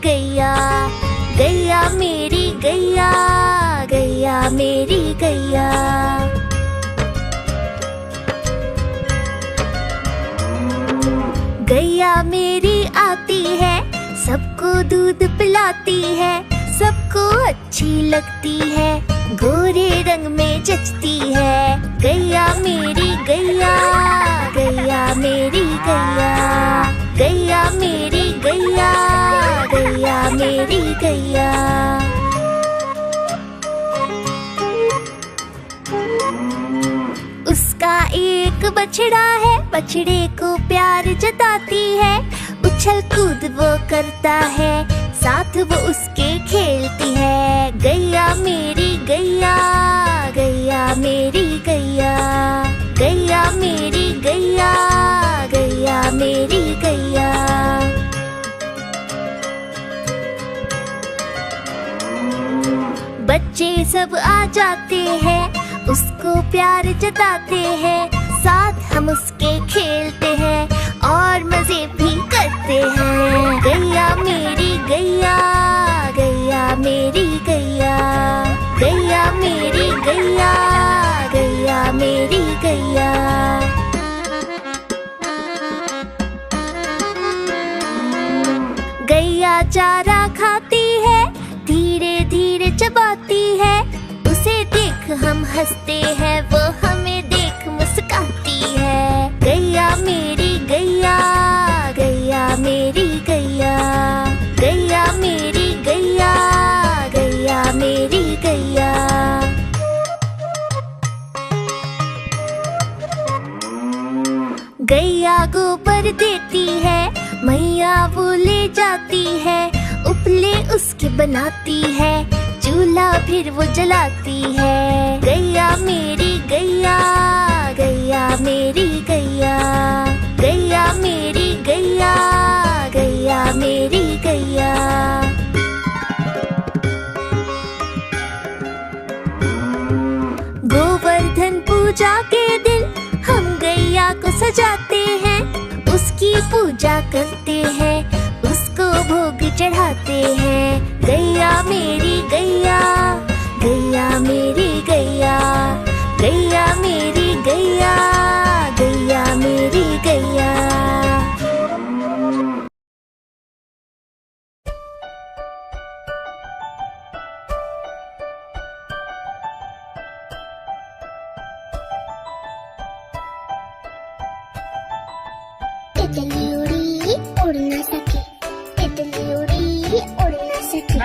गैया, गैया मेरी गैया, गैया मेरी गैया। गैया मेरी आती है, सबको दूध पिलाती है, सबको अच्छी लगती है, गोरे रंग में जचती है। गैया मेरी गैया, गैया मेरी गैया, गैया मेरी गैया, गैया मेरी गैया। उसका एक बछड़ा है, बछड़े को प्यार जताती है, उछल कूद वो करता है, साथ वो उसके खेलती है। गैया मेरी गैया, गैया मेरी गैया, गैया मेरी गैया, गैया मेरी गैया। बच्चे सब आ जाते हैं, उसको प्यार जताते हैं, साथ हम उसके खेलते हैं और मजे भी करते हैं। गैया मेरी गैया, गैया मेरी गैया, गैया मेरी गैया, गैया मेरी गैया। गैया चारा खाती है, धीरे धीरे चबाती है, उसे देख हम हंसते हैं, वो हमें देख मुस्कुराती है। गैया मेरी गैया, गैया मेरी गैया, गैया मेरी गैया, गैया मेरी गैया। गैया गोबर देती है, मैया वो ले जाती है, उपले उसके बनाती है, चूल्हा फिर वो जलाती है। गैया मेरी गैया, गैया मेरी गैया, गैया मेरी गैया, गैया मेरी गैया। गोवर्धन पूजा के दिन हम गैया को सजाते हैं, उसकी पूजा करते हैं, उसको भोग चढ़ाते हैं। गैया मेरी गैया, गैया मेरी गैया, गैया मेरी गैया, गैया मेरी गैया। तितली उड़ी उड़ न सकी, तितली उड़ी उड़ न सकी,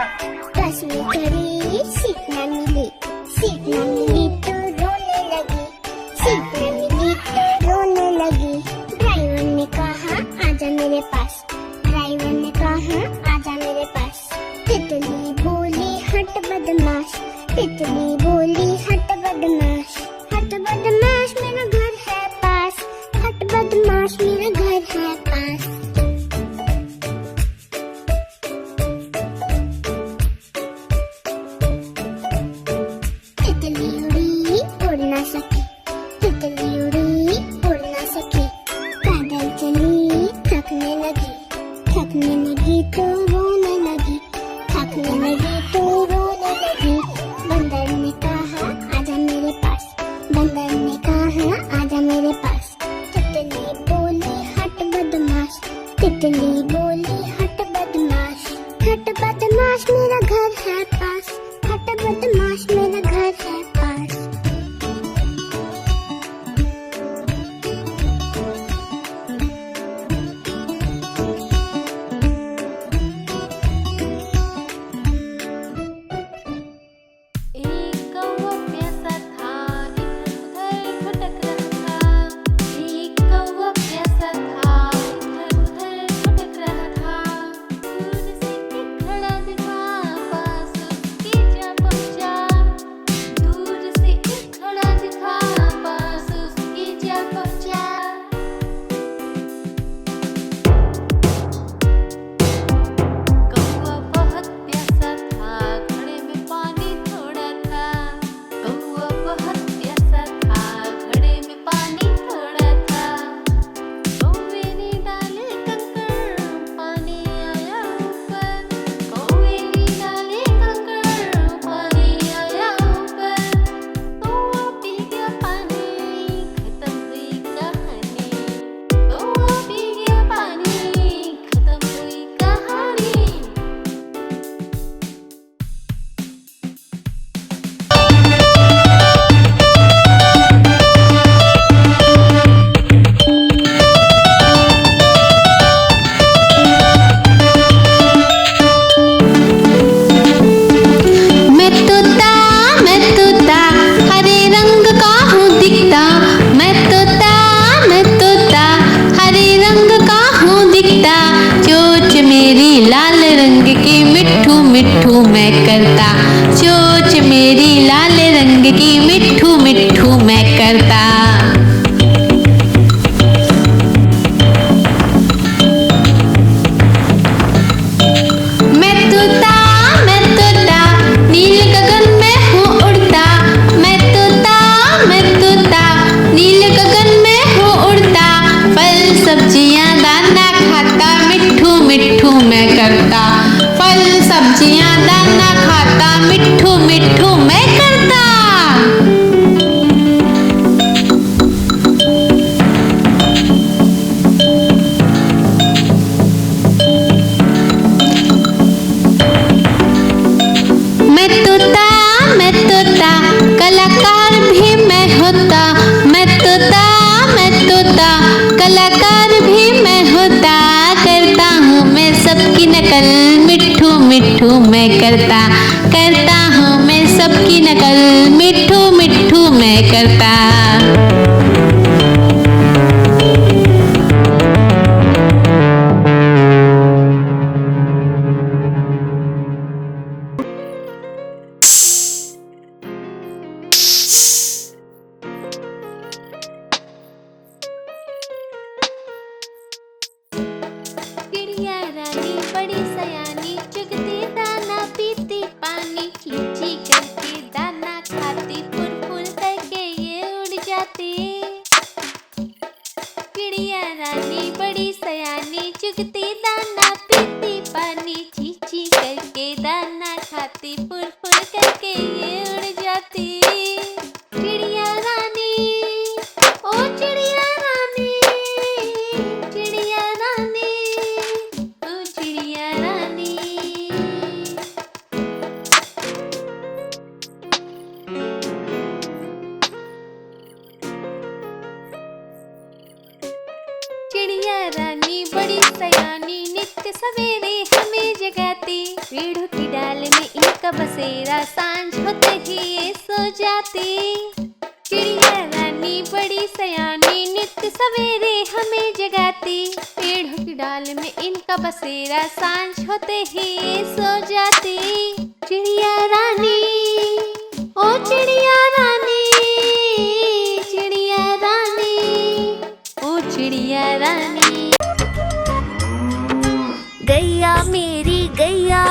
बस में करी सीट न मिली, सीट न मिली तो रोने लगी, सीट न मिली तो रोने लगी। ड्राइवर ने कहा आजा मेरे पास, ड्राइवर ने कहा आजा मेरे पास। तितली बोली हट बदमाश, तितली बोली हट बदमाश, हट बदमाश मेरा घर है पास, हट बदमाश मेरा घर है पास। तितली करता, चोंच मेरी लाल रंग की मिट्ठू मिट्ठू मैं करता। मैं तोता नील गगन में हूँ उड़ता, मैं तोता नील गगन में हूँ उड़ता, फल सब्जियाँ दाना खाता मिट्ठू मिट्ठू मैं करता, फल सब्जियाँ दाना खाता मिट्ठू मिट्ठू मैं करता। मैं तोता कलाकार भी मैं होता, मैं तोता कलाकार भी मैं होता, करता हूँ मैं सबकी नकल मिट्ठू मिट्ठू मैं करता, करता हूँ मैं सबकी नकल मिट्ठू मिट्ठू मैं करता। चिड़िया रानी बड़ी सयानी, चुगती दाना पीती पानी, चींची करके दाना खाती, फुर फुर करके ये उड़ जाती। चिड़िया रानी बड़ी सयानी, चुगती दाना पीती पानी, चींची करके दाना खाती, फुर फुर करके ये उड़ जाती। चिड़िया रानी, ओ चिड़िया रानी, चिड़िया रानी, ओ चिड़िया रानी। चिड़िया रानी बड़ी सयानी, नित्य सवेरे हमें जगाती, पेड़ों की डाल में इनका बसेरा, सांझ होते ही ये सो जाती। चिड़िया रानी बड़ी सयानी, नित्य सवेरे हमें जगाती, पेड़ों की डाल में इनका बसेरा, सांझ होते ही ये सो जाती। चिड़िया रानी, ओ चिड़िया रानी, चिड़िया रानी, ओ चिड़िया रानी। गैया मेरी गैया,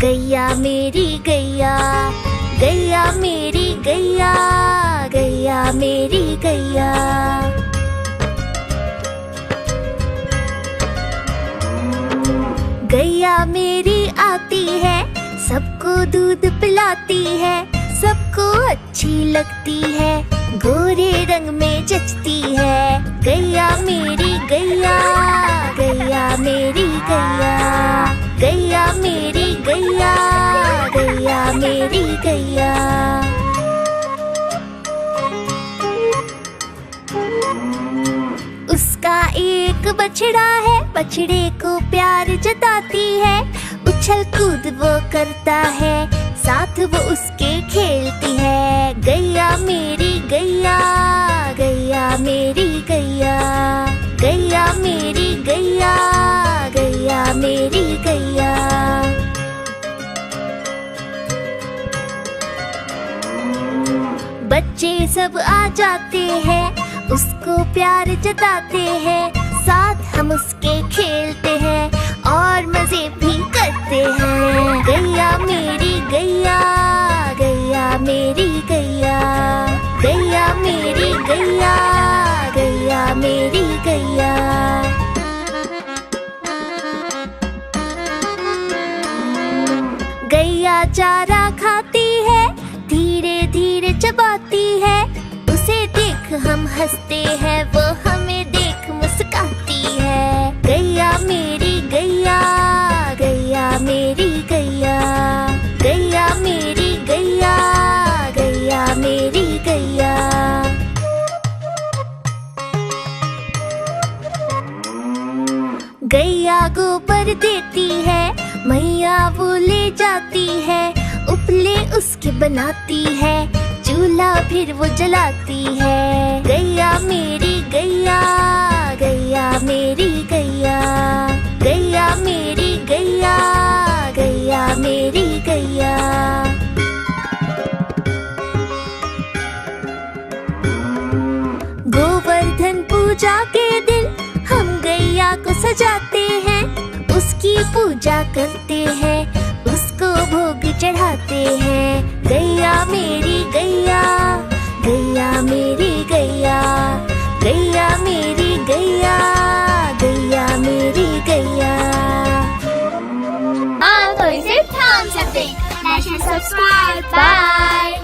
गैया मेरी गैया, गैया मेरी गैया, गैया मेरी गैया। गैया मेरी आती है, सबको दूध पिलाती है, सबको अच्छी लगती है, गोरे रंग में जचती है। गैया मेरी गैया, गैया मेरी गैया, गैया मेरी गैया, गैया मेरी गैया। उसका एक बछड़ा है, बछड़े को प्यार जताती है, उछल कूद वो करता है, साथ वो उसके खेलती है। गैया मेरी गैया, गैया मेरी गैया, गैया मेरी गैया, गैया मेरी गैया। बच्चे सब आ जाते हैं, उसको प्यार जताते हैं, साथ हम उसके खेलते हैं और मजे भी करते हैं। गैया मेरी गैया, गैया मेरी गैया, गैया मेरी गैया, गैया मेरी गैया। गैया चारा खाती है, धीरे धीरे चबाती है, उसे देख हम हंसते हैं, वो हमें देख मुस्काती है। गैया मेरी गैया, गैया मेरी गैया, गैया मेरी गैया, गैया मेरी गैया। गैया गोबर देती है, मैया वो ले जाती है, उपले उसके बनाती है, चूल्हा फिर वो जलाती है। गैया मेरी गैया, गैया मेरी गैया, गैया मेरी गैया, गैया मेरी गैया। पूजा के दिन हम गैया को सजाते हैं, उसकी पूजा करते हैं, उसको भोग चढ़ाते हैं। गैया मेरी गैया, गैया मेरी गैया, गैया मेरी गैया, गैया मेरी गैया। हाँ, तो इसे थाम सकते। Like and subscribe. बाय।